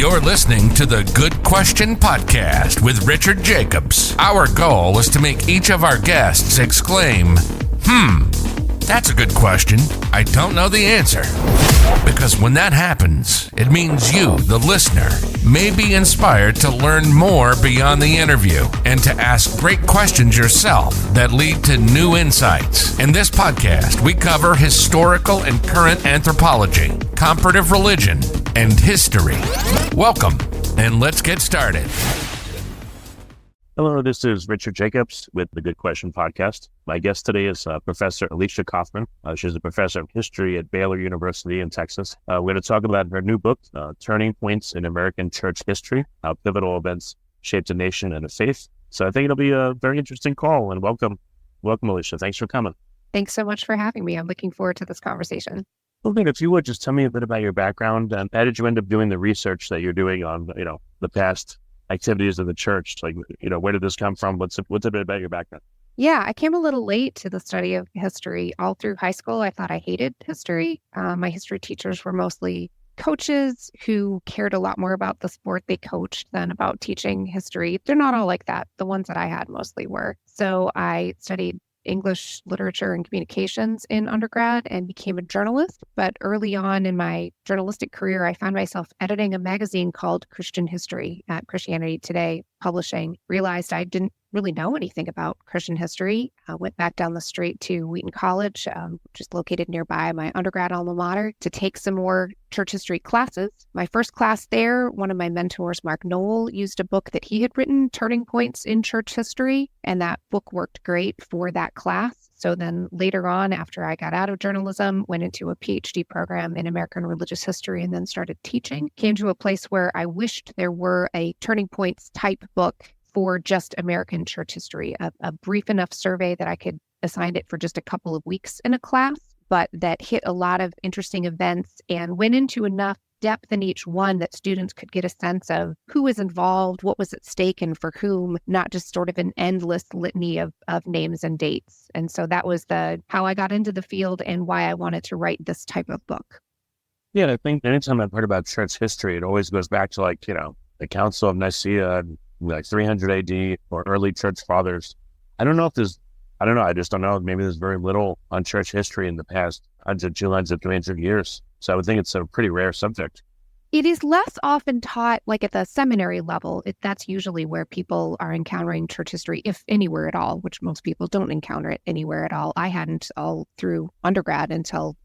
You're listening to the Good Question Podcast with Richard Jacobs. Our goal is to make each of our guests exclaim, that's a good question. I don't know the answer. Because when that happens, it means you, the listener, may be inspired to learn more beyond the interview and to ask great questions yourself that lead to new insights. In this podcast, we cover historical and current anthropology, comparative religion, and history. Welcome, and let's get started. Hello, this is Richard Jacobs with the Good Question Podcast. My guest today is Professor Elesha Coffman. She's a professor of history at Baylor University in Texas. We're going to talk about her new book, Turning Points in American Church History, How Pivotal Events Shaped a Nation and a Faith. So I think it'll be a very interesting call, and welcome, Elesha. Thanks for coming. Thanks so much for having me. I'm looking forward to this conversation. Well, if you would just tell me a bit about your background, and how did you end up doing the research that you're doing on, the past activities of the church? Like, where did this come from? What's a bit about your background? Yeah, I came a little late to the study of history. All through high school, I thought I hated history. My history teachers were mostly coaches who cared a lot more about the sport they coached than about teaching history. They're not all like that. The ones that I had mostly were. So I studied English literature and communications in undergrad and became a journalist. But early on in my journalistic career, I found myself editing a magazine called Christian History at Christianity Today Publishing. Realized I didn't really know anything about Christian history. I went back down the street to Wheaton College, which is located nearby my undergrad alma mater, to take some more church history classes. My first class there, one of my mentors, Mark Noel, used a book that he had written, Turning Points in Church History, and that book worked great for that class. So then later on, after I got out of journalism, went into a PhD program in American religious history and then started teaching. Came to a place where I wished there were a Turning Points type book for just American church history, a brief enough survey that I could assign it for just a couple of weeks in a class, but that hit a lot of interesting events and went into enough depth in each one that students could get a sense of who was involved, what was at stake, and for whom, not just sort of an endless litany of names and dates. And so that was how I got into the field and why I wanted to write this type of book. Yeah, I think anytime I've heard about church history, it always goes back to the Council of Nicaea, 300 AD or early church fathers. I just don't know. Maybe there's very little on church history in the past 100, 200, 300 years. So I would think it's a pretty rare subject. It is less often taught like at the seminary level. That's usually where people are encountering church history, if anywhere at all, which most people don't encounter it anywhere at all. I hadn't all through undergrad until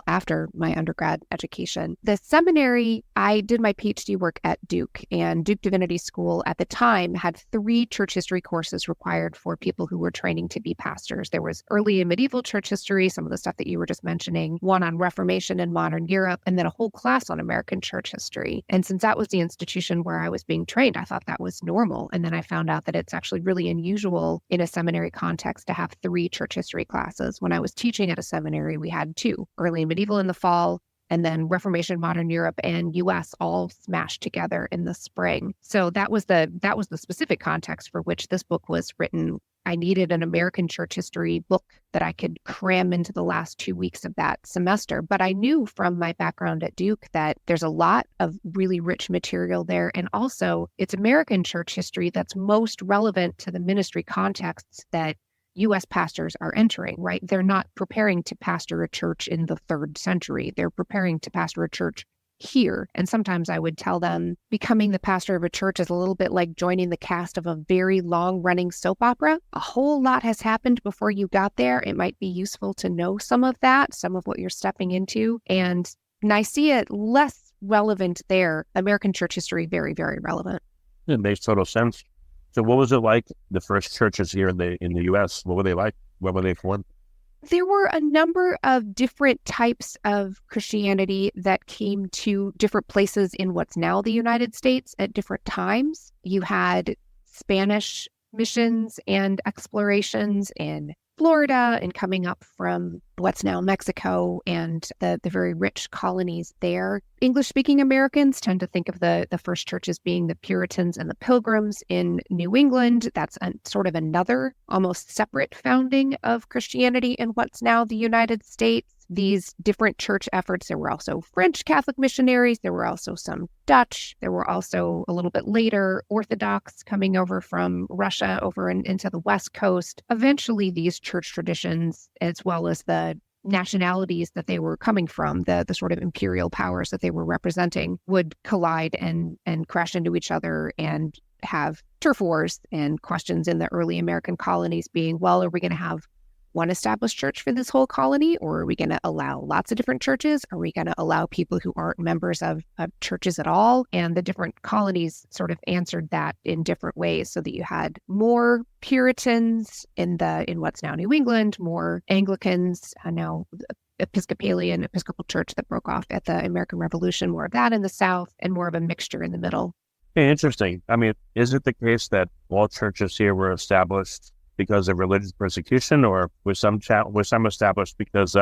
after my undergrad education. The seminary, I did my PhD work at Duke, and Duke Divinity School at the time had 3 church history courses required for people who were training to be pastors. There was early and medieval church history, some of the stuff that you were just mentioning, one on Reformation and modern Europe, and then a whole class on American church history. And since that was the institution where I was being trained, I thought that was normal. And then I found out that it's actually really unusual in a seminary context to have 3 church history classes. When I was teaching at a seminary, we had 2. Early and medieval in the fall, and then Reformation, modern Europe, and U.S. all smashed together in the spring. So that was the specific context for which this book was written. I needed an American church history book that I could cram into the last 2 weeks of that semester. But I knew from my background at Duke that there's a lot of really rich material there. And also, it's American church history that's most relevant to the ministry contexts that U.S. pastors are entering, right? They're not preparing to pastor a church in the 3rd century. They're preparing to pastor a church here. And sometimes I would tell them becoming the pastor of a church is a little bit like joining the cast of a very long-running soap opera. A whole lot has happened before you got there. It might be useful to know some of that, some of what you're stepping into. And Nicaea, less relevant there. American church history, very, very relevant. It makes total sense. So what was it like, the first churches here in the U.S.? What were they like? What were they formed? There were a number of different types of Christianity that came to different places in what's now the United States at different times. You had Spanish missions and explorations in Florida and coming up from what's now Mexico and the very rich colonies there. English-speaking Americans tend to think of the first churches being the Puritans and the Pilgrims in New England. That's sort of another almost separate founding of Christianity in what's now the United States. These different church efforts, there were also French Catholic missionaries, there were also some Dutch, there were also a little bit later Orthodox coming over from Russia over into the West Coast. Eventually, these church traditions, as well as the nationalities that they were coming from, the sort of imperial powers that they were representing, would collide and crash into each other and have turf wars and questions in the early American colonies being, well, are we going to have one established church for this whole colony, or are we going to allow lots of different churches? Are we going to allow people who aren't members of churches at all? And the different colonies sort of answered that in different ways, so that you had more Puritans in what's now New England, more Anglicans, now Episcopal church that broke off at the American Revolution, more of that in the South, and more of a mixture in the middle. Hey, interesting. I mean, is it the case that all churches here were established because of religious persecution, or was some established because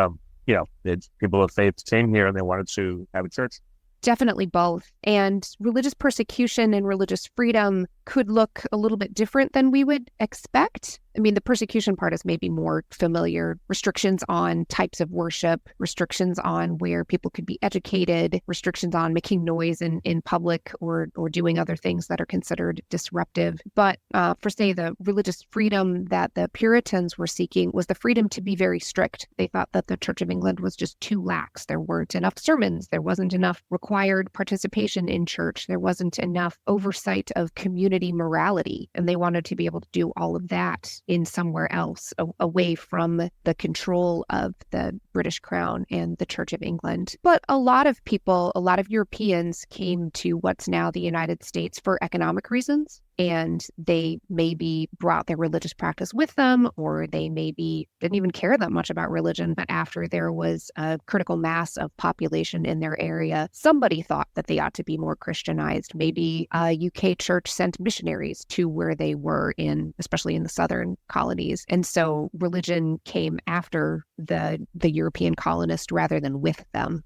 people of faith came here and they wanted to have a church? Definitely both. And religious persecution and religious freedom could look a little bit different than we would expect. I mean, the persecution part is maybe more familiar. Restrictions on types of worship, restrictions on where people could be educated, restrictions on making noise in public or doing other things that are considered disruptive. But for, say, the religious freedom that the Puritans were seeking was the freedom to be very strict. They thought that the Church of England was just too lax. There weren't enough sermons. There wasn't enough required participation in church. There wasn't enough oversight of community morality. And they wanted to be able to do all of that in somewhere else, away from the control of the British Crown and the Church of England. But a lot of Europeans came to what's now the United States for economic reasons. And they maybe brought their religious practice with them, or they maybe didn't even care that much about religion. But after there was a critical mass of population in their area, somebody thought that they ought to be more Christianized. Maybe a UK church sent missionaries to where they were especially in the southern colonies. And so religion came after the European colonists rather than with them.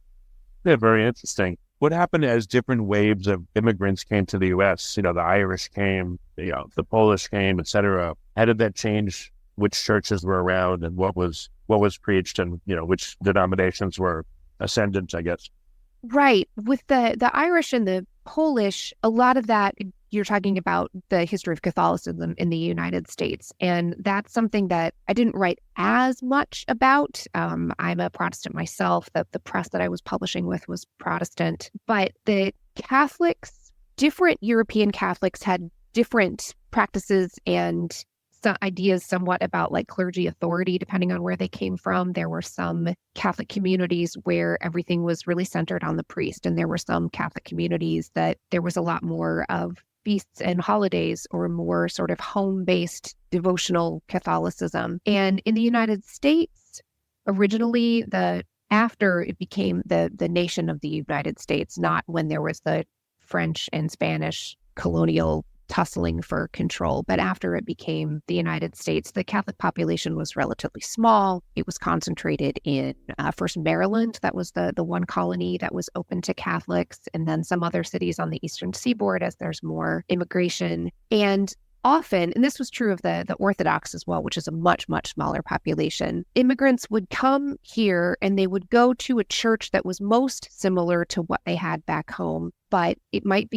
Yeah, very interesting. What happened as different waves of immigrants came to the U.S.? The Irish came, the Polish came, et cetera. How did that change which churches were around and what was preached, and which denominations were ascendant, I guess? Right. With the Irish and the Polish, a lot of that, you're talking about the history of Catholicism in the United States. And that's something that I didn't write as much about. I'm a Protestant myself. The press that I was publishing with was Protestant. But the Catholics, different European Catholics, had different practices and some ideas somewhat about like clergy authority, depending on where they came from. There were some Catholic communities where everything was really centered on the priest. And there were some Catholic communities that there was a lot more of feasts and holidays, or more sort of home-based devotional Catholicism. And in the United States, originally, after it became the nation of the United States, not when there was the French and Spanish colonial tussling for control, but after it became the United States, the Catholic population was relatively small. It was concentrated in first Maryland. That was the one colony that was open to Catholics, and then some other cities on the eastern seaboard as there's more immigration. And often, and this was true of the Orthodox as well, which is a much, much smaller population, immigrants would come here and they would go to a church that was most similar to what they had back home, but it might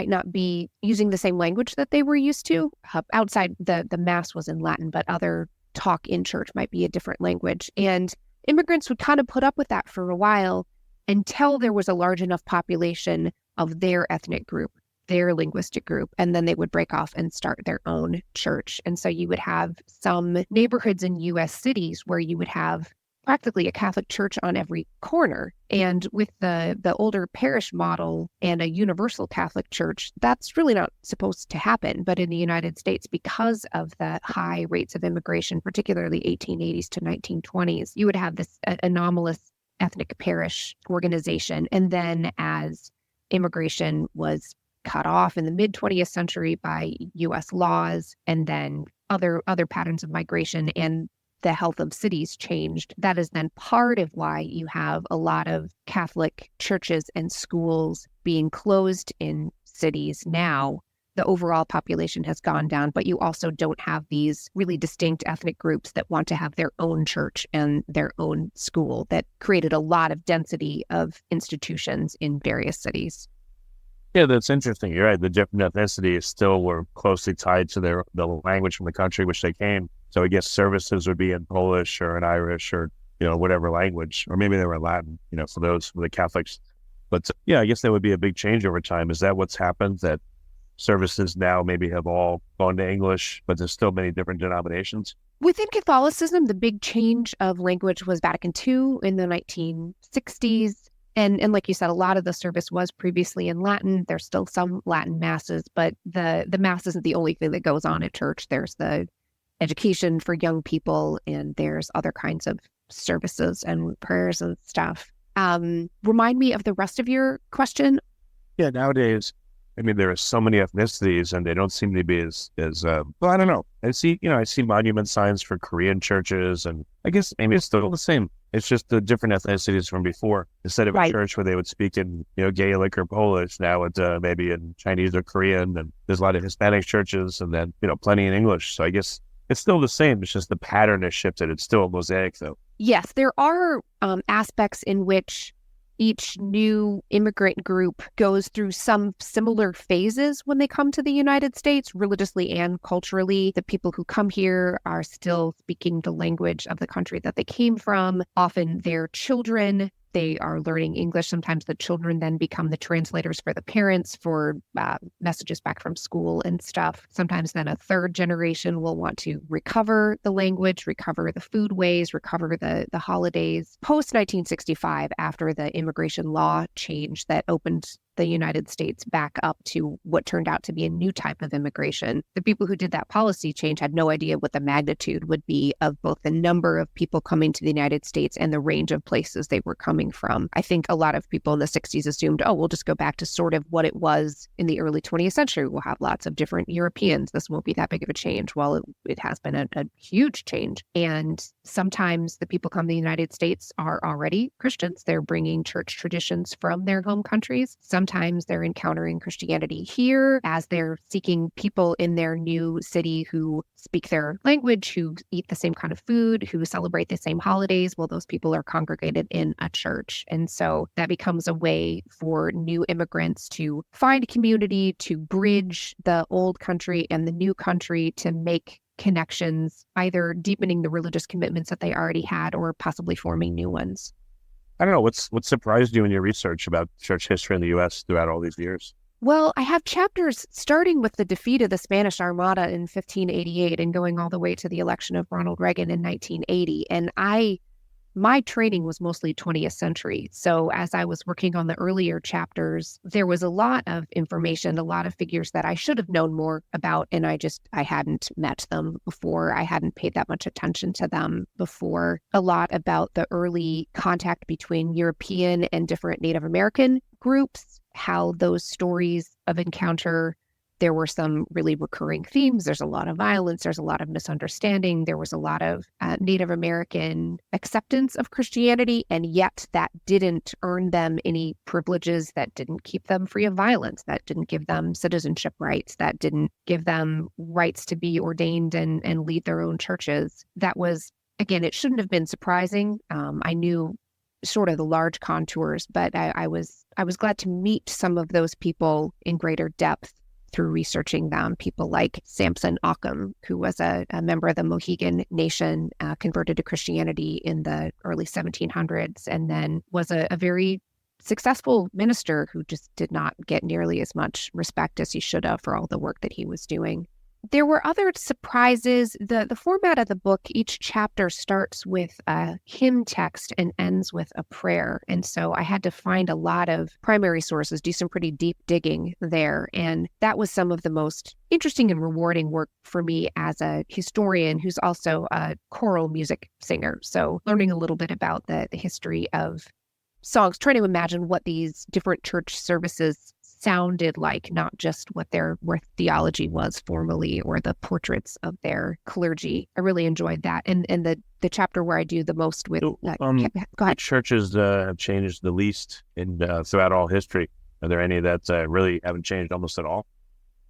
not be using the same language that they were used to. Outside, the Mass was in Latin, but other talk in church might be a different language. And immigrants would kind of put up with that for a while until there was a large enough population of their ethnic group, their linguistic group, and then they would break off and start their own church. And so you would have some neighborhoods in U.S. cities where you would have practically a Catholic church on every corner. And with the older parish model and a universal Catholic church, that's really not supposed to happen. But in the United States, because of the high rates of immigration, particularly 1880s to 1920s, you would have this anomalous ethnic parish organization. And then as immigration was cut off in the mid-20th century by U.S. laws, and then other patterns of migration, and the health of cities changed, that is then part of why you have a lot of Catholic churches and schools being closed in cities now. The overall population has gone down, but you also don't have these really distinct ethnic groups that want to have their own church and their own school. That created a lot of density of institutions in various cities. Yeah, that's interesting. You're right. The different ethnicities still were closely tied to the language from the country which they came. So I guess services would be in Polish or in Irish or, whatever language, or maybe they were Latin, for the Catholics. But yeah, I guess that would be a big change over time. Is that what's happened, that services now maybe have all gone to English, but there's still many different denominations? Within Catholicism, the big change of language was Vatican II in the 1960s. And like you said, a lot of the service was previously in Latin. There's still some Latin masses, but the Mass isn't the only thing that goes on at church. There's the education for young people, and there's other kinds of services and prayers and stuff. Remind me of the rest of your question. Yeah, nowadays, there are so many ethnicities, and they don't seem to be as well, I don't know. I see monument signs for Korean churches, and I guess maybe it's still the same. It's just the different ethnicities from before. Instead of a church where they would speak in, Gaelic or Polish, now it's maybe in Chinese or Korean, and there's a lot of Hispanic churches, and then, plenty in English. So I guess it's still the same. It's just the pattern has shifted. It's still a mosaic, though. Yes, there are aspects in which each new immigrant group goes through some similar phases when they come to the United States, religiously and culturally. The people who come here are still speaking the language of the country that they came from. Often their children, they are learning English. Sometimes the children then become the translators for the parents for messages back from school and stuff. Sometimes then a third generation will want to recover the language, recover the foodways, recover the holidays. Post-1965, after the immigration law change that opened the United States back up to what turned out to be a new type of immigration, the people who did that policy change had no idea what the magnitude would be of both the number of people coming to the United States and the range of places they were coming from. I think a lot of people in the 60s assumed, we'll just go back to sort of what it was in the early 20th century. We'll have lots of different Europeans. This won't be that big of a change. Well, it has been a huge change. And sometimes the people come to the United States are already Christians. They're bringing church traditions from their home countries. Sometimes they're encountering Christianity here as they're seeking people in their new city who speak their language, who eat the same kind of food, who celebrate the same holidays. Well, those people are congregated in a church. And so that becomes a way for new immigrants to find community, to bridge the old country and the new country, to make connections, either deepening the religious commitments that they already had or possibly forming new ones. I don't know, what surprised you in your research about church history in the U.S. throughout all these years? Well, I have chapters starting with the defeat of the Spanish Armada in 1588 and going all the way to the election of Ronald Reagan in 1980. And my training was mostly 20th century. So as I was working on the earlier chapters, there was a lot of information, a lot of figures that I should have known more about. And I hadn't met them before. I hadn't paid that much attention to them before. A lot about the early contact between European and different Native American groups, how those stories of encounter, there were some really recurring themes. There's a lot of violence. There's a lot of misunderstanding. There was a lot of Native American acceptance of Christianity, and yet that didn't earn them any privileges, that didn't keep them free of violence, that didn't give them citizenship rights, that didn't give them rights to be ordained and lead their own churches. That was, again, it shouldn't have been surprising. I knew sort of the large contours, but I was glad to meet some of those people in greater depth through researching them. People like Samson Occam, who was a member of the Mohegan Nation, converted to Christianity in the early 1700s, and then was a very successful minister who just did not get nearly as much respect as he should have for all the work that he was doing. There were other surprises. The format of the book, each chapter starts with a hymn text and ends with a prayer. And so I had to find a lot of primary sources, do some pretty deep digging there. And that was some of the most interesting and rewarding work for me as a historian who's also a choral music singer. So learning a little bit about the history of songs, trying to imagine what these different church services sounded like, not just what their theology was formally or the portraits of their clergy. I really enjoyed that. And the chapter where I do the most with... go ahead. Which churches have changed the least throughout all history? Are there any that really haven't changed almost at all?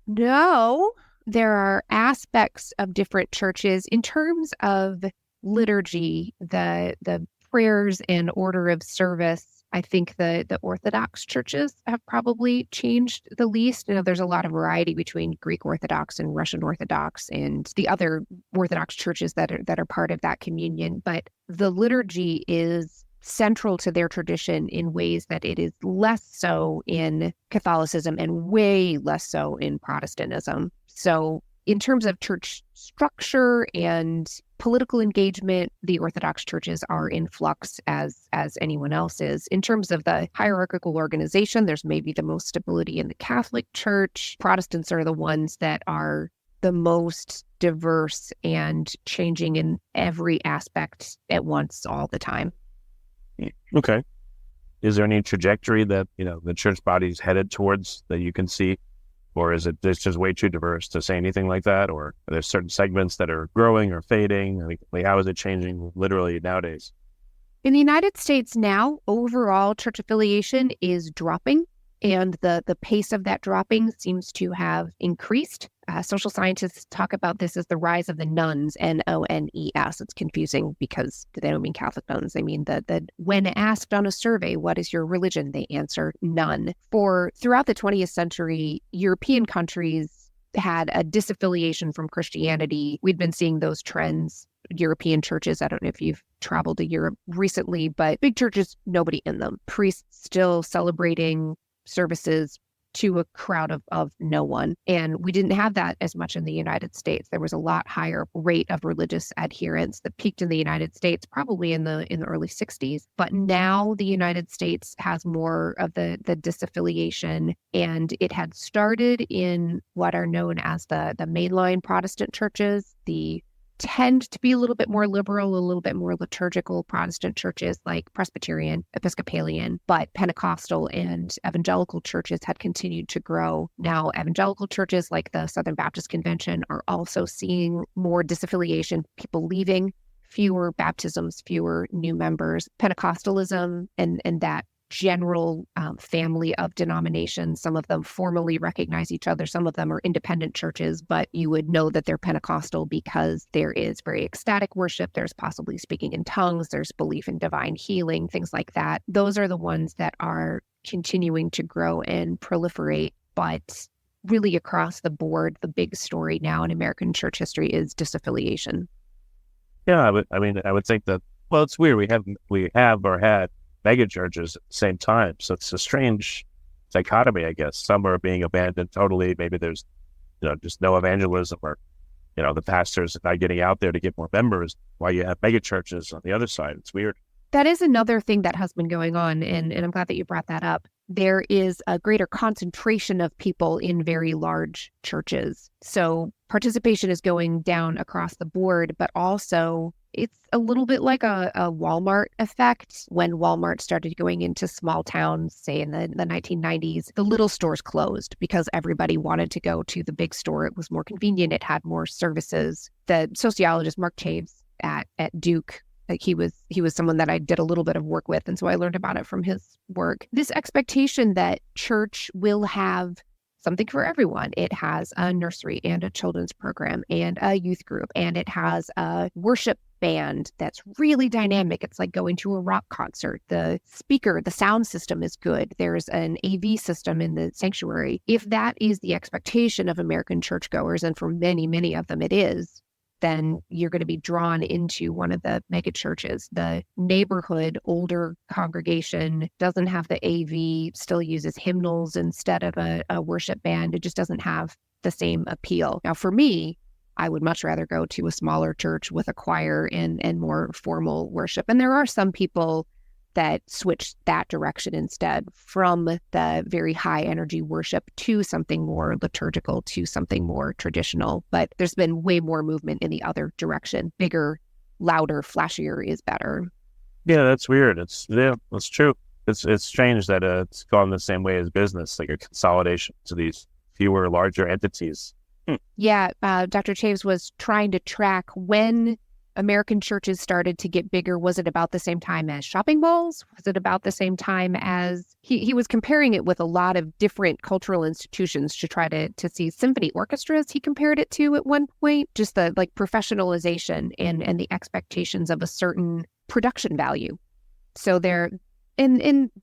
No, there are aspects of different churches. In terms of liturgy, the prayers and order of service, I think the Orthodox churches have probably changed the least. There's a lot of variety between Greek Orthodox and Russian Orthodox and the other Orthodox churches that are part of that communion. But the liturgy is central to their tradition in ways that it is less so in Catholicism and way less so in Protestantism. So in terms of church structure and political engagement, the Orthodox churches are in flux as anyone else is. In terms of the hierarchical organization, there's maybe the most stability in the Catholic Church. Protestants are the ones that are the most diverse and changing in every aspect at once all the time. Okay. Is there any trajectory that, the church body's headed towards that you can see? Or is it's just way too diverse to say anything like that? Or are there certain segments that are growing or fading? How is it changing literally nowadays? In the United States now, overall church affiliation is dropping, and the pace of that dropping seems to have increased. Social scientists talk about this as the rise of the nuns, N-O-N-E-S. It's confusing because they don't mean Catholic nuns. They mean that when asked on a survey, what is your religion? They answer none. Throughout the 20th century, European countries had a disaffiliation from Christianity. We'd been seeing those trends. European churches, I don't know if you've traveled to Europe recently, but big churches, nobody in them. Priests still celebrating services to a crowd of no one. And we didn't have that as much in the United States. There was a lot higher rate of religious adherence that peaked in the United States probably in the early 60s. But now the United States has more of the disaffiliation, and it had started in what are known as the mainline Protestant churches, the tend to be a little bit more liberal, a little bit more liturgical Protestant churches like Presbyterian, Episcopalian, but Pentecostal and evangelical churches had continued to grow. Now, evangelical churches like the Southern Baptist Convention are also seeing more disaffiliation, people leaving, fewer baptisms, fewer new members. Pentecostalism and that general family of denominations. Some of them formally recognize each other. Some of them are independent churches, but you would know that they're Pentecostal because there is very ecstatic worship. There's possibly speaking in tongues. There's belief in divine healing, things like that. Those are the ones that are continuing to grow and proliferate. But really across the board, the big story now in American church history is disaffiliation. Yeah, I would think that, well, it's weird. We have or had mega churches at the same time. So it's a strange dichotomy, I guess. Some are being abandoned totally. Maybe there's, just no evangelism, or, the pastors not getting out there to get more members while you have mega churches on the other side. It's weird. That is another thing that has been going on. And I'm glad that you brought that up. There is a greater concentration of people in very large churches. So participation is going down across the board, but also it's a little bit like a Walmart effect. When Walmart started going into small towns, say in the 1990s, the little stores closed because everybody wanted to go to the big store. It was more convenient. It had more services. The sociologist Mark Taves at Duke, he was someone that I did a little bit of work with. And so I learned about it from his work. This expectation that church will have something for everyone. It has a nursery and a children's program and a youth group, and it has a worship band that's really dynamic. It's like going to a rock concert. The sound system is good. There's an AV system in the sanctuary. If that is the expectation of American churchgoers, and for many, many of them it is, then you're going to be drawn into one of the mega churches. The neighborhood older congregation doesn't have the AV, still uses hymnals instead of a worship band. It just doesn't have the same appeal. Now, for me, I would much rather go to a smaller church with a choir and more formal worship. And there are some people that switch that direction instead, from the very high energy worship to something more liturgical, to something more traditional. But there's been way more movement in the other direction. Bigger, louder, flashier is better. Yeah, that's weird. That's true. It's strange that it's gone the same way as business, like a consolidation to these fewer, larger entities. Yeah, Dr. Chaves was trying to track when American churches started to get bigger. Was it about the same time as shopping malls? Was it about the same time as he was comparing it with a lot of different cultural institutions to try to see symphony orchestras he compared it to at one point, just the like professionalization and the expectations of a certain production value. So there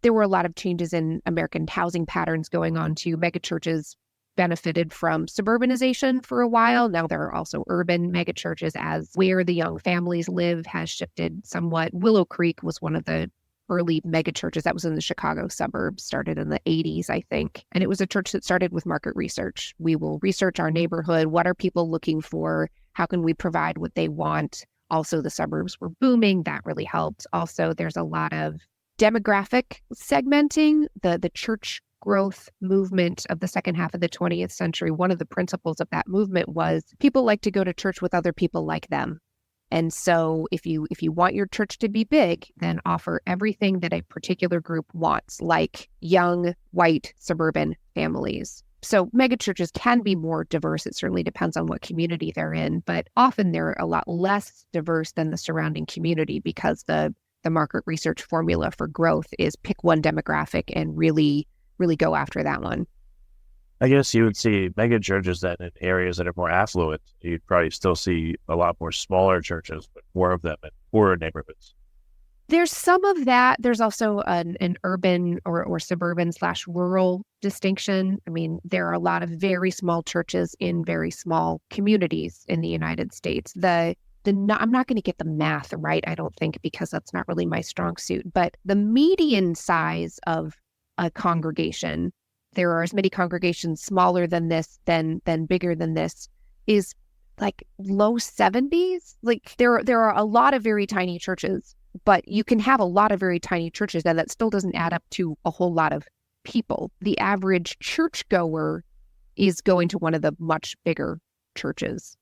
were a lot of changes in American housing patterns going on too. Megachurches benefited from suburbanization for a while. Now there are also urban megachurches as where the young families live has shifted somewhat. Willow Creek was one of the early megachurches that was in the Chicago suburbs, started in the 80s, I think. And it was a church that started with market research. We will research our neighborhood. What are people looking for? How can we provide what they want? Also, the suburbs were booming. That really helped. Also, there's a lot of demographic segmenting. The church growth movement of the second half of the 20th century, one of the principles of that movement was people like to go to church with other people like them. And so if you want your church to be big, then offer everything that a particular group wants, like young, white, suburban families. So megachurches can be more diverse. It certainly depends on what community they're in, but often they're a lot less diverse than the surrounding community because the market research formula for growth is pick one demographic and really go after that one. I guess you would see mega churches that in areas that are more affluent, you'd probably still see a lot more smaller churches, but more of them in poorer neighborhoods. There's some of that. There's also an urban or suburban / rural distinction. I mean, there are a lot of very small churches in very small communities in the United States. I'm not going to get the math right, I don't think, because that's not really my strong suit, but the median size of a congregation, there are as many congregations smaller than this than bigger than this, is like low 70s. Like there are a lot of very tiny churches, but you can have a lot of very tiny churches and that still doesn't add up to a whole lot of people. The average churchgoer is going to one of the much bigger churches.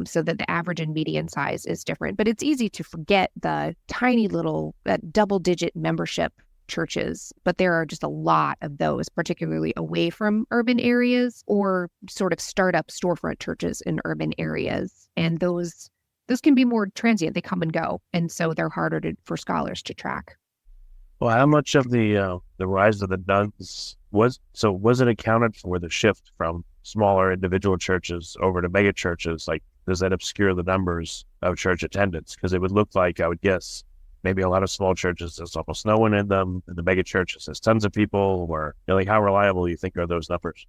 So that the average and median size is different. But it's easy to forget the tiny little double-digit membership churches, but there are just a lot of those, particularly away from urban areas or sort of startup storefront churches in urban areas. And those can be more transient. They come and go. And so they're harder for scholars to track. Well, how much of the rise of the nuns was it accounted for the shift from smaller individual churches over to mega churches? Like, does that obscure the numbers of church attendance? Because it would look like, I would guess, maybe a lot of small churches, there's almost no one in them, and the mega churches, there's tons of people, or like how reliable do you think are those numbers?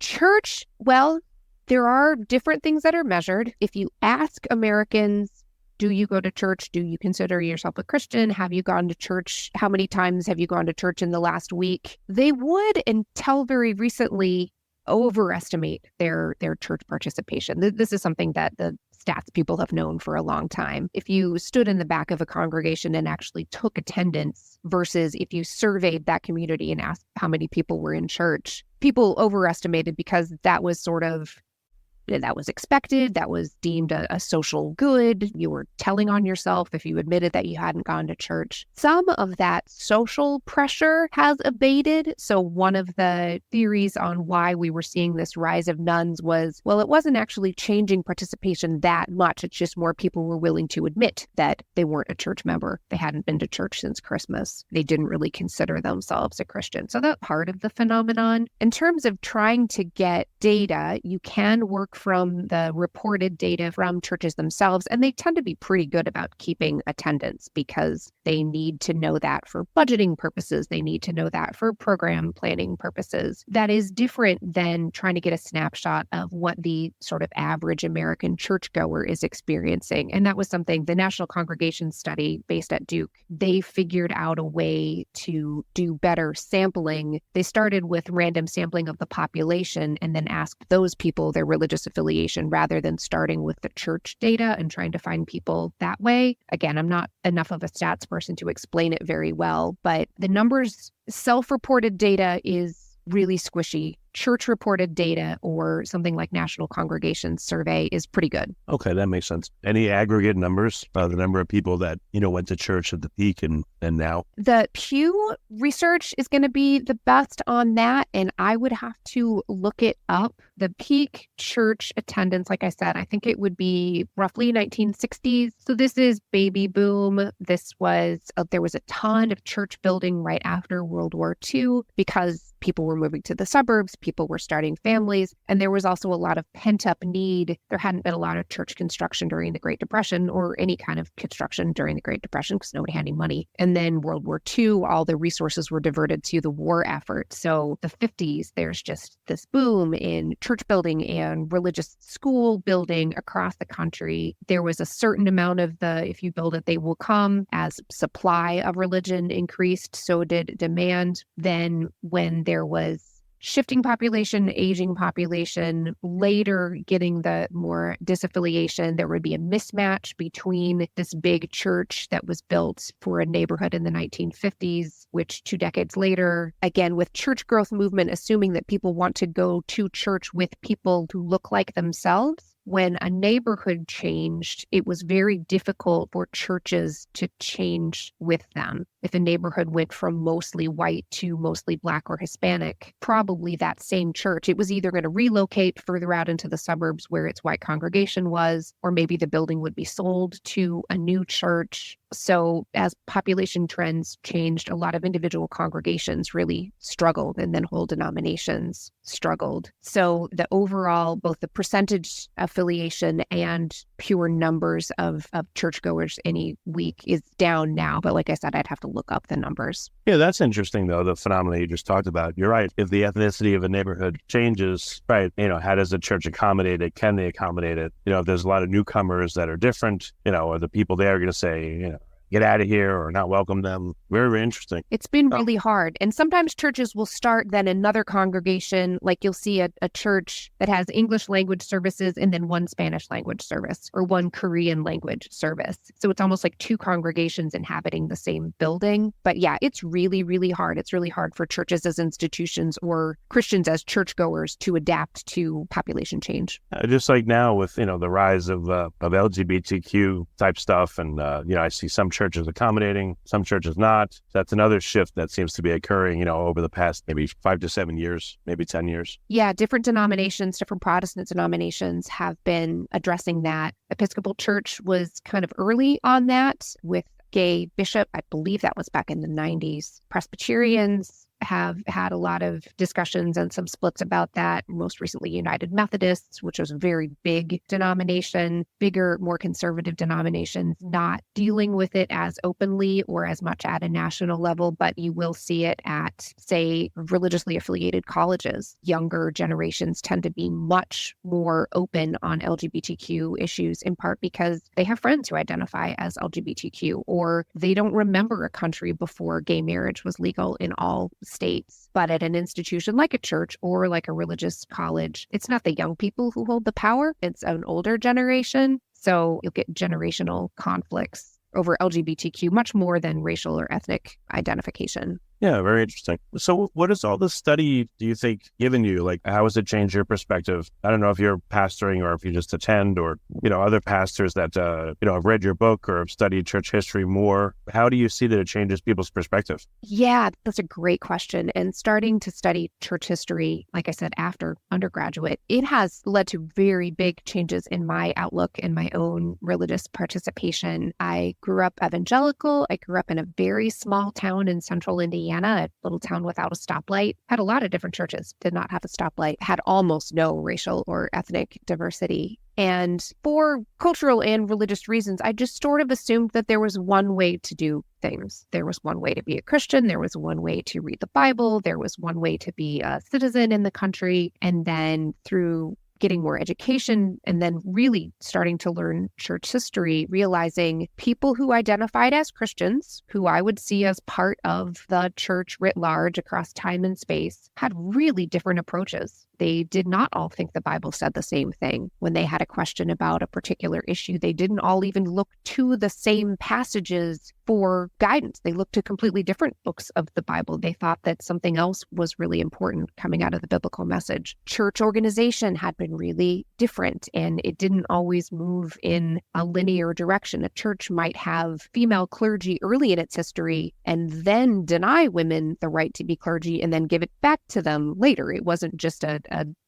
Church, well, there are different things that are measured. If you ask Americans, do you go to church? Do you consider yourself a Christian? Have you gone to church? How many times have you gone to church in the last week? They would, until very recently, overestimate their church participation. This is something that the stats people have known for a long time. If you stood in the back of a congregation and actually took attendance versus if you surveyed that community and asked how many people were in church, people overestimated because that was expected. That was deemed a social good. You were telling on yourself if you admitted that you hadn't gone to church. Some of that social pressure has abated. So one of the theories on why we were seeing this rise of nuns was, well, it wasn't actually changing participation that much. It's just more people were willing to admit that they weren't a church member. They hadn't been to church since Christmas. They didn't really consider themselves a Christian. So that's part of the phenomenon. In terms of trying to get data, you can work from the reported data from churches themselves, and they tend to be pretty good about keeping attendance because they need to know that for budgeting purposes. They need to know that for program planning purposes. That is different than trying to get a snapshot of what the sort of average American churchgoer is experiencing. And that was something the National Congregation Study based at Duke, they figured out a way to do better sampling. They started with random sampling of the population and then asked those people their religious affiliation rather than starting with the church data and trying to find people that way. Again, I'm not enough of a stats person to explain it very well, but the numbers, self-reported data is really squishy. church reported data or something like National Congregation Survey is pretty good. Okay, that makes sense. Any aggregate numbers, the number of people that, went to church at the peak and now? The Pew research is going to be the best on that, and I would have to look it up. The peak church attendance, like I said, I think it would be roughly 1960s. So this is baby boom. There was a ton of church building right after World War II because people were moving to the suburbs, people were starting families, and there was also a lot of pent-up need. There hadn't been a lot of church construction during the Great Depression or any kind of construction during the Great Depression because nobody had any money. And then World War II, all the resources were diverted to the war effort. So the 50s, there's just this boom in church building and religious school building across the country. There was a certain amount of if you build it, they will come. As supply of religion increased, so did demand. Then when there was shifting population, aging population, later getting the more disaffiliation, there would be a mismatch between this big church that was built for a neighborhood in the 1950s, which 2 decades later, again, with church growth movement, assuming that people want to go to church with people who look like themselves. When a neighborhood changed, it was very difficult for churches to change with them. If a neighborhood went from mostly white to mostly Black or Hispanic, probably that same church, it was either going to relocate further out into the suburbs where its white congregation was, or maybe the building would be sold to a new church. So as population trends changed, a lot of individual congregations really struggled, and then whole denominations struggled. So the overall, both the percentage affiliation and pure numbers of churchgoers any week is down now. But like I said, I'd have to look up the numbers. Yeah, that's interesting, though, the phenomenon you just talked about. You're right. If the ethnicity of a neighborhood changes, right, how does the church accommodate it? Can they accommodate it? If there's a lot of newcomers that are different, are the people there going to say, get out of here or not welcome them? Very, very interesting. It's been really hard. And sometimes churches will start then another congregation, like you'll see a church that has English language services and then one Spanish language service or one Korean language service. So it's almost like 2 congregations inhabiting the same building. But yeah, it's really, really hard. It's really hard for churches as institutions or Christians as churchgoers to adapt to population change. Just like now with, the rise of LGBTQ type stuff. And, I see some churches accommodating, some churches not. That's another shift that seems to be occurring, over the past maybe 5 to 7 years, maybe 10 years. Yeah, different denominations, different Protestant denominations have been addressing that. Episcopal Church was kind of early on that with gay bishop. I believe that was back in the 90s. Presbyterians have had a lot of discussions and some splits about that. Most recently, United Methodists, which was a very big denomination, bigger, more conservative denominations, not dealing with it as openly or as much at a national level, but you will see it at, say, religiously affiliated colleges. Younger generations tend to be much more open on LGBTQ issues, in part because they have friends who identify as LGBTQ, or they don't remember a country before gay marriage was legal in all states. But at an institution like a church or like a religious college, it's not the young people who hold the power, it's an older generation. So you'll get generational conflicts over LGBTQ much more than racial or ethnic identification. Yeah, very interesting. So what has all this study, do you think, given you? Like, how has it changed your perspective? I don't know if you're pastoring or if you just attend or, other pastors that, have read your book or have studied church history more. How do you see that it changes people's perspective? Yeah, that's a great question. And starting to study church history, like I said, after undergraduate, it has led to very big changes in my outlook and my own religious participation. I grew up evangelical. I grew up in a very small town in central Indiana, a little town without a stoplight. Had a lot of different churches, did not have a stoplight, had almost no racial or ethnic diversity. And for cultural and religious reasons, I just sort of assumed that there was one way to do things. There was one way to be a Christian. There was one way to read the Bible. There was one way to be a citizen in the country. And then through getting more education and then really starting to learn church history, realizing people who identified as Christians, who I would see as part of the church writ large across time and space, had really different approaches. They did not all think the Bible said the same thing. When they had a question about a particular issue, they didn't all even look to the same passages for guidance. They looked to completely different books of the Bible. They thought that something else was really important coming out of the biblical message. Church organization had been really different, and it didn't always move in a linear direction. A church might have female clergy early in its history and then deny women the right to be clergy and then give it back to them later. It wasn't just a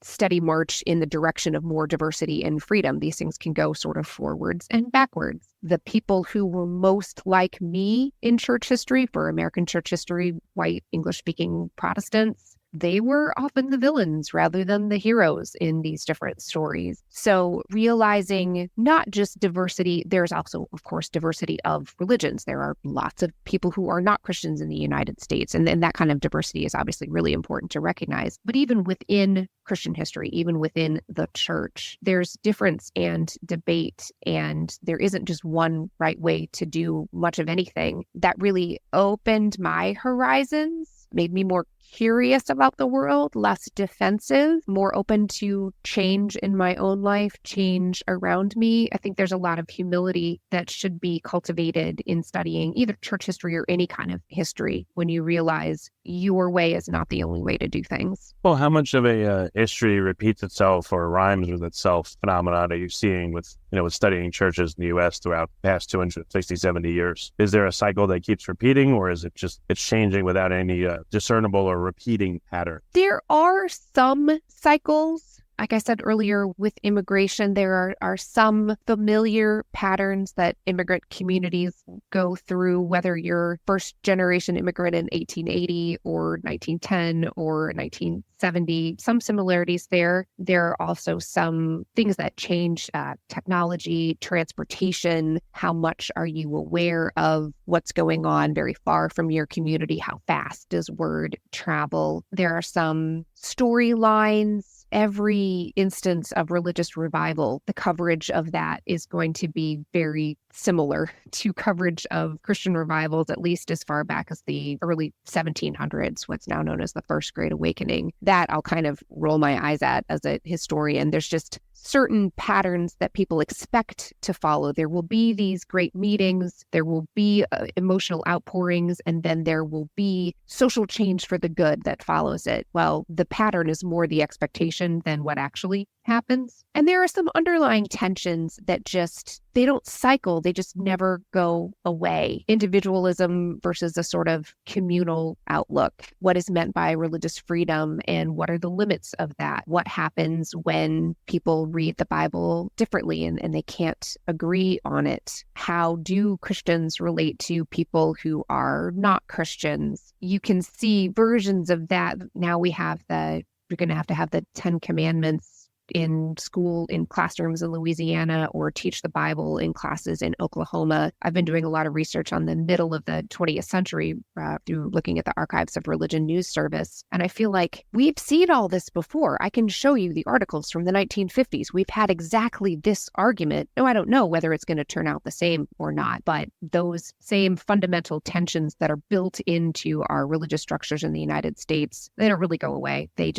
steady march in the direction of more diversity and freedom. These things can go sort of forwards and backwards. The people who were most like me in church history, for American church history, white English-speaking Protestants, they were often the villains rather than the heroes in these different stories. So realizing not just diversity, there's also, of course, diversity of religions. There are lots of people who are not Christians in the United States, and that kind of diversity is obviously really important to recognize. But even within Christian history, even within the church, there's difference and debate, and there isn't just one right way to do much of anything. That really opened my horizons, made me more curious about the world, less defensive, more open to change in my own life, change around me. I think there's a lot of humility that should be cultivated in studying either church history or any kind of history when you realize your way is not the only way to do things. Well, how much of a history repeats itself or rhymes with itself phenomenon are you seeing with studying churches in the U.S. throughout the past 260, 70 years? Is there a cycle that keeps repeating, or is it just it's changing without any discernible or repeating pattern? There are some cycles. Like I said earlier, with immigration, there are some familiar patterns that immigrant communities go through, whether you're first generation immigrant in 1880 or 1910 or 1970, some similarities there. There are also some things that change, technology, transportation. How much are you aware of what's going on very far from your community? How fast does word travel? There are some storylines. Every instance of religious revival, the coverage of that is going to be very similar to coverage of Christian revivals, at least as far back as the early 1700s, what's now known as the First Great Awakening. That I'll kind of roll my eyes at as a historian. There's just certain patterns that people expect to follow. There will be these great meetings, there will be emotional outpourings, and then there will be social change for the good that follows it. Well, the pattern is more the expectation than what actually happens. And there are some underlying tensions that they don't cycle, they just never go away. Individualism versus a sort of communal outlook. What is meant by religious freedom and what are the limits of that? What happens when people read the Bible differently and they can't agree on it? How do Christians relate to people who are not Christians? You can see versions of that. Now we're going to have the 10 Commandments in school, in classrooms in Louisiana, or teach the Bible in classes in Oklahoma. I've been doing a lot of research on the middle of the 20th century through looking at the Archives of Religion News Service. And I feel like we've seen all this before. I can show you the articles from the 1950s. We've had exactly this argument. No, I don't know whether it's going to turn out the same or not, but those same fundamental tensions that are built into our religious structures in the United States, they don't really go away. They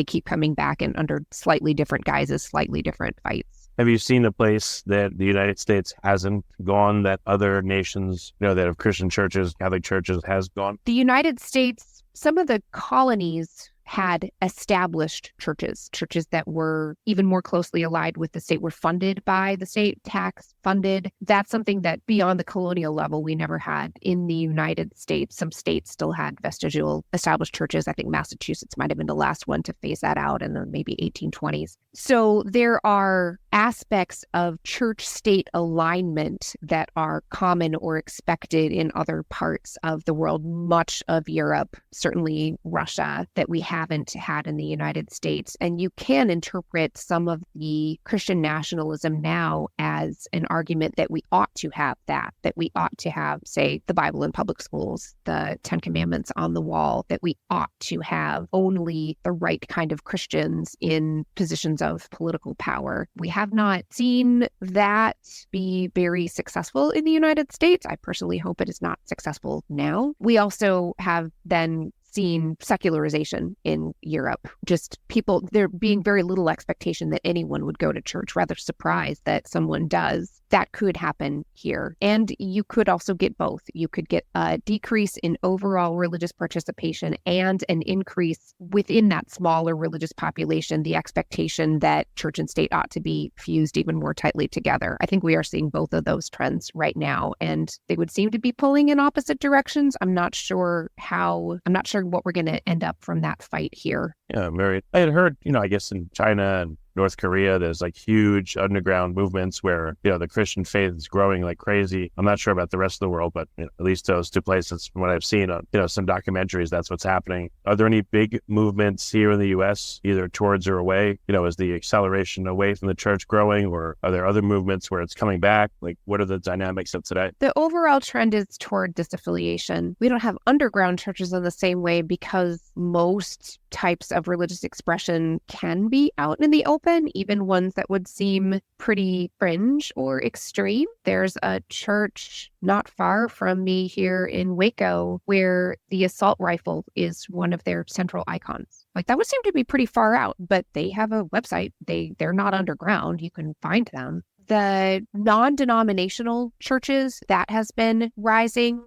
keep coming back and under slightly different guises, slightly different fights. Have you seen a place that the United States hasn't gone that other nations, that have Christian churches, Catholic churches, has gone? The United States, some of the colonies had established churches that were even more closely allied with the state, were funded by the state, tax funded. That's something that beyond the colonial level, we never had in the United States. Some states still had vestigial established churches. I think Massachusetts might have been the last one to phase that out in the maybe 1820s. So there are aspects of church-state alignment that are common or expected in other parts of the world, much of Europe, certainly Russia, that we haven't had in the United States. And you can interpret some of the Christian nationalism now as an argument that we ought to have that we ought to have, say, the Bible in public schools, the Ten Commandments on the wall, that we ought to have only the right kind of Christians in positions of political power. We have not seen that be very successful in the United States. I personally hope it is not successful now. We also have then seen secularization in Europe. Just people, there being very little expectation that anyone would go to church, rather surprised that someone does. That could happen here. And you could also get both. You could get a decrease in overall religious participation and an increase within that smaller religious population, the expectation that church and state ought to be fused even more tightly together. I think we are seeing both of those trends right now, and they would seem to be pulling in opposite directions. I'm not sure what we're going to end up from that fight here. Yeah, I had heard, I guess in China and North Korea, there's like huge underground movements where, the Christian faith is growing like crazy. I'm not sure about the rest of the world, but at least those two places, from what I've seen on, some documentaries, that's what's happening. Are there any big movements here in the U.S., either towards or away? Is the acceleration away from the church growing, or are there other movements where it's coming back? Like, what are the dynamics of today? The overall trend is toward disaffiliation. We don't have underground churches in the same way because most types of religious expression can be out in the open, even ones that would seem pretty fringe or extreme. There's a church not far from me here in Waco where the assault rifle is one of their central icons. Like, that would seem to be pretty far out, but they have a website. They're not underground. You can find them. The non-denominational churches, that has been rising.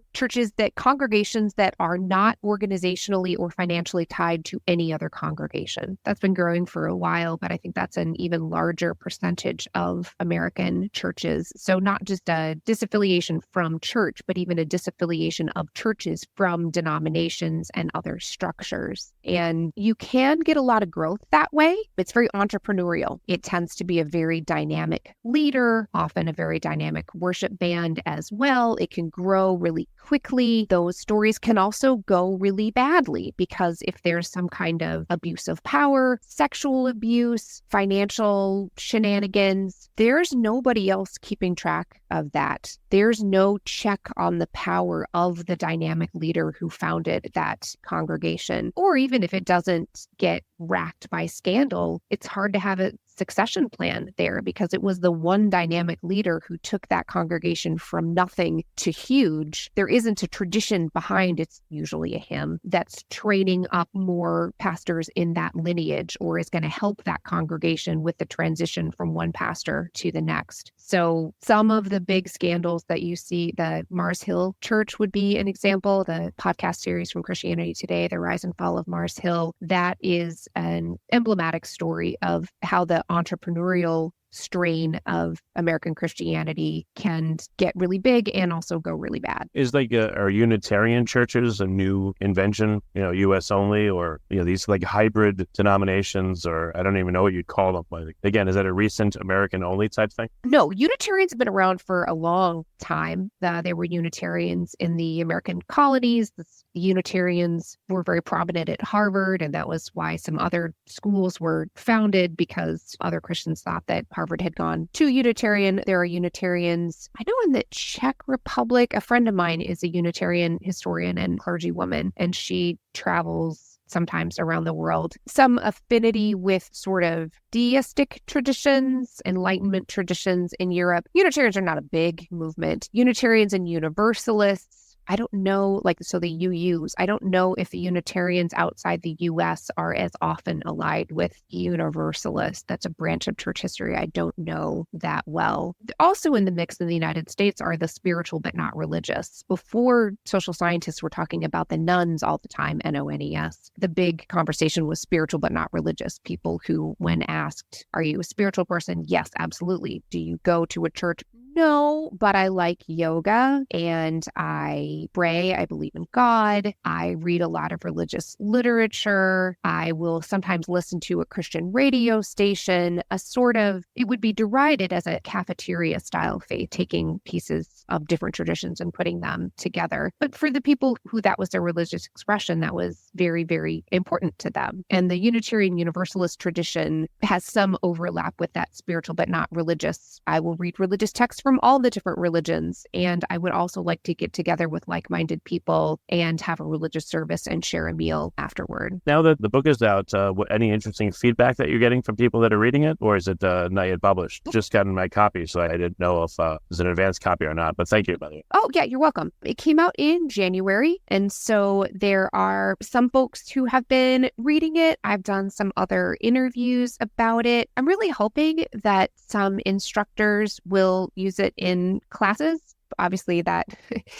Congregations that are not organizationally or financially tied to any other congregation. That's been growing for a while, but I think that's an even larger percentage of American churches. So not just a disaffiliation from church, but even a disaffiliation of churches from denominations and other structures. And you can get a lot of growth that way. It's very entrepreneurial. It tends to be a very dynamic leader, often a very dynamic worship band as well. It can grow really quickly. Those stories can also go really badly because if there's some kind of abuse of power, sexual abuse, financial shenanigans, there's nobody else keeping track of that. There's no check on the power of the dynamic leader who founded that congregation. Or even if it doesn't get racked by scandal, it's hard to have a succession plan there because it was the one dynamic leader who took that congregation from nothing to huge. There isn't a tradition behind, it's usually a hymn, that's training up more pastors in that lineage or is going to help that congregation with the transition from one pastor to the next. So some of the big scandals that you see, the Mars Hill Church would be an example, the podcast series from Christianity Today, The Rise and Fall of Mars Hill, that is an emblematic story of how the entrepreneurial strain of American Christianity can get really big and also go really bad. Is are Unitarian churches a new invention, U.S. only, or, these like hybrid denominations, or I don't even know what you'd call them. But again, is that a recent American only type thing? No, Unitarians have been around for a long time. There were Unitarians in the American colonies. The Unitarians were very prominent at Harvard, and that was why some other schools were founded because other Christians thought that Harvard had gone too Unitarian. There are Unitarians. I know in the Czech Republic, a friend of mine is a Unitarian historian and clergywoman, and she travels sometimes around the world. Some affinity with sort of deistic traditions, Enlightenment traditions in Europe. Unitarians are not a big movement. Unitarians and Universalists, I don't know, so the UUs, I don't know if the Unitarians outside the U.S. are as often allied with Universalists. That's a branch of church history I don't know that well. Also in the mix in the United States are the spiritual but not religious. Before social scientists were talking about the nuns all the time, N-O-N-E-S, the big conversation was spiritual but not religious. People who, when asked, are you a spiritual person? Yes, absolutely. Do you go to a church? No, but I like yoga and I pray. I believe in God. I read a lot of religious literature. I will sometimes listen to a Christian radio station, it would be derided as a cafeteria style faith, taking pieces of different traditions and putting them together. But for the people who that was their religious expression, that was very, very important to them. And the Unitarian Universalist tradition has some overlap with that spiritual, but not religious. I will read religious texts from all the different religions. And I would also like to get together with like-minded people and have a religious service and share a meal afterward. Now that the book is out, any interesting feedback that you're getting from people that are reading it, or is it not yet published? Just gotten my copy, so I didn't know if it's an advanced copy or not, but thank you, by the way. Oh, yeah, you're welcome. It came out in January, and so there are some folks who have been reading it. I've done some other interviews about it. I'm really hoping that some instructors will use it in classes. Obviously that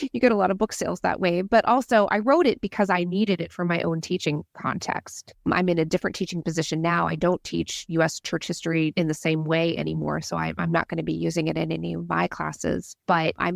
you get a lot of book sales that way, but also I wrote it because I needed it for my own teaching context. I'm in a different teaching position now. I don't teach U.S. church history in the same way anymore, so I'm not going to be using it in any of my classes. But I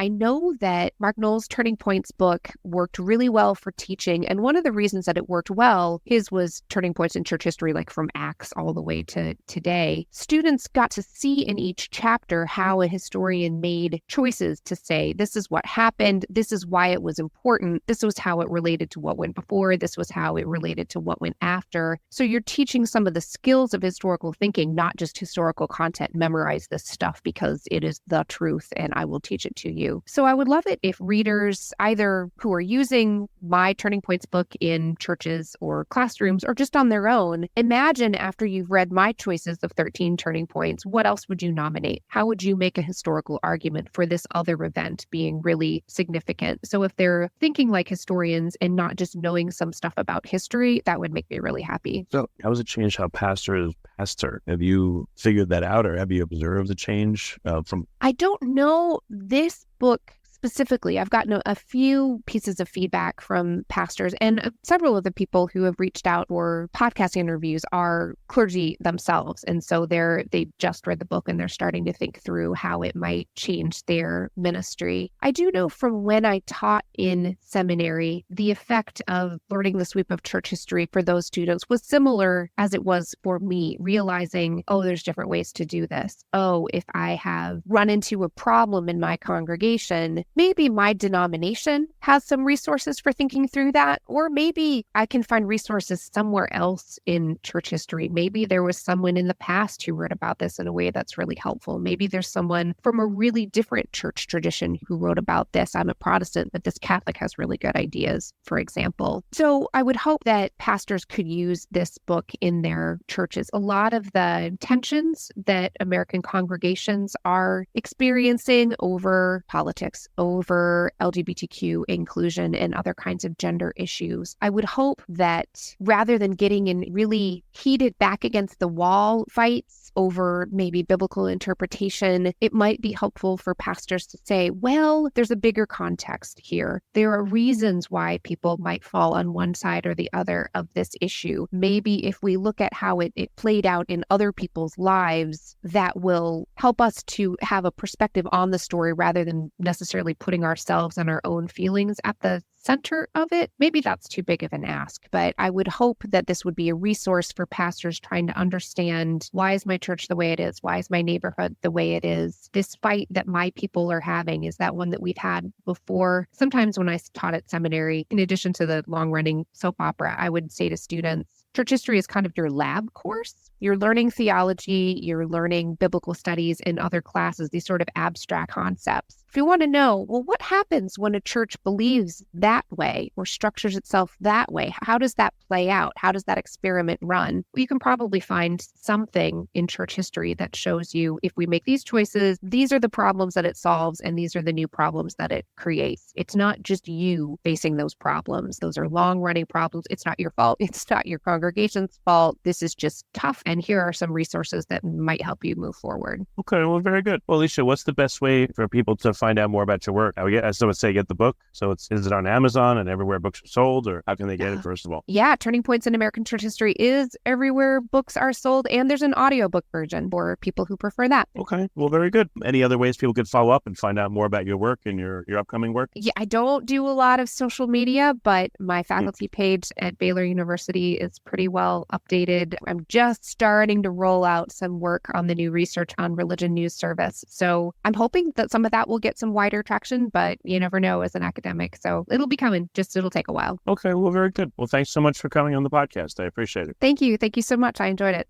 know that Mark Knoll's Turning Points book worked really well for teaching, and one of the reasons that it worked well, his was Turning Points in Church History, like from Acts all the way to today. Students got to see in each chapter how a historian made choices to say, this is what happened, this is why it was important, this was how it related to what went before, this was how it related to what went after. So you're teaching some of the skills of historical thinking, not just historical content. Memorize this stuff because it is the truth and I will teach it to you. So I would love it if readers, either who are using my Turning Points book in churches or classrooms or just on their own, imagine after you've read my choices of 13 turning points, what else would you nominate? How would you make a historical argument for this other event being really significant? So if they're thinking like historians and not just knowing some stuff about history, that would make me really happy. So how has it changed how pastors pastor? Have you figured that out, or have you observed the change from? I don't know this book specifically. I've gotten a few pieces of feedback from pastors, and several of the people who have reached out for podcast interviews are clergy themselves. And so they just read the book and they're starting to think through how it might change their ministry. I do know from when I taught in seminary, the effect of learning the sweep of church history for those students was similar as it was for me, realizing, oh, there's different ways to do this. Oh, if I have run into a problem in my congregation, maybe my denomination has some resources for thinking through that, or maybe I can find resources somewhere else in church history. Maybe there was someone in the past who wrote about this in a way that's really helpful. Maybe there's someone from a really different church tradition who wrote about this. I'm a Protestant, but this Catholic has really good ideas, for example. So I would hope that pastors could use this book in their churches. A lot of the tensions that American congregations are experiencing over politics, over LGBTQ inclusion and other kinds of gender issues. I would hope that rather than getting in really heated back against the wall fights over maybe biblical interpretation, it might be helpful for pastors to say, well, there's a bigger context here. There are reasons why people might fall on one side or the other of this issue. Maybe if we look at how it played out in other people's lives, that will help us to have a perspective on the story rather than necessarily putting ourselves and our own feelings at the center of it. Maybe that's too big of an ask, but I would hope that this would be a resource for pastors trying to understand, why is my church the way it is? Why is my neighborhood the way it is? This fight that my people are having, is that one that we've had before? Sometimes when I taught at seminary, in addition to the long-running soap opera, I would say to students, church history is kind of your lab course. You're learning theology, you're learning biblical studies in other classes, these sort of abstract concepts. If you want to know, well, what happens when a church believes that way or structures itself that way? How does that play out? How does that experiment run? Well, you can probably find something in church history that shows you, if we make these choices, these are the problems that it solves, and these are the new problems that it creates. It's not just you facing those problems. Those are long-running problems. It's not your fault. It's not your congregation. congregation's fault. This is just tough. And here are some resources that might help you move forward. Okay, well, very good. Well, Elesha, what's the best way for people to find out more about your work? As I would say, get the book. So is it on Amazon and everywhere books are sold, or how can they get it, first of all? Yeah, Turning Points in American Church History is everywhere books are sold, and there's an audiobook version for people who prefer that. Okay, well, very good. Any other ways people could follow up and find out more about your work and your upcoming work? Yeah, I don't do a lot of social media, but my faculty page at Baylor University is pretty well updated. I'm just starting to roll out some work on the new research on religion news service. So I'm hoping that some of that will get some wider traction, but you never know as an academic. So it'll be coming, just it'll take a while. Okay, well, very good. Well, thanks so much for coming on the podcast. I appreciate it. Thank you. Thank you so much. I enjoyed it.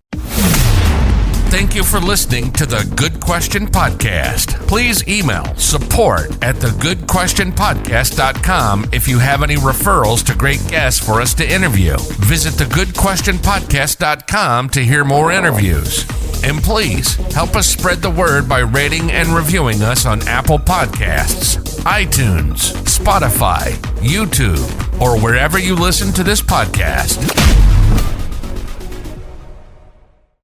Thank you for listening to the Good Question Podcast. Please email support@thegoodquestionpodcast.com if you have any referrals to great guests for us to interview. Visit thegoodquestionpodcast.com to hear more interviews. And please help us spread the word by rating and reviewing us on Apple Podcasts, iTunes, Spotify, YouTube, or wherever you listen to this podcast.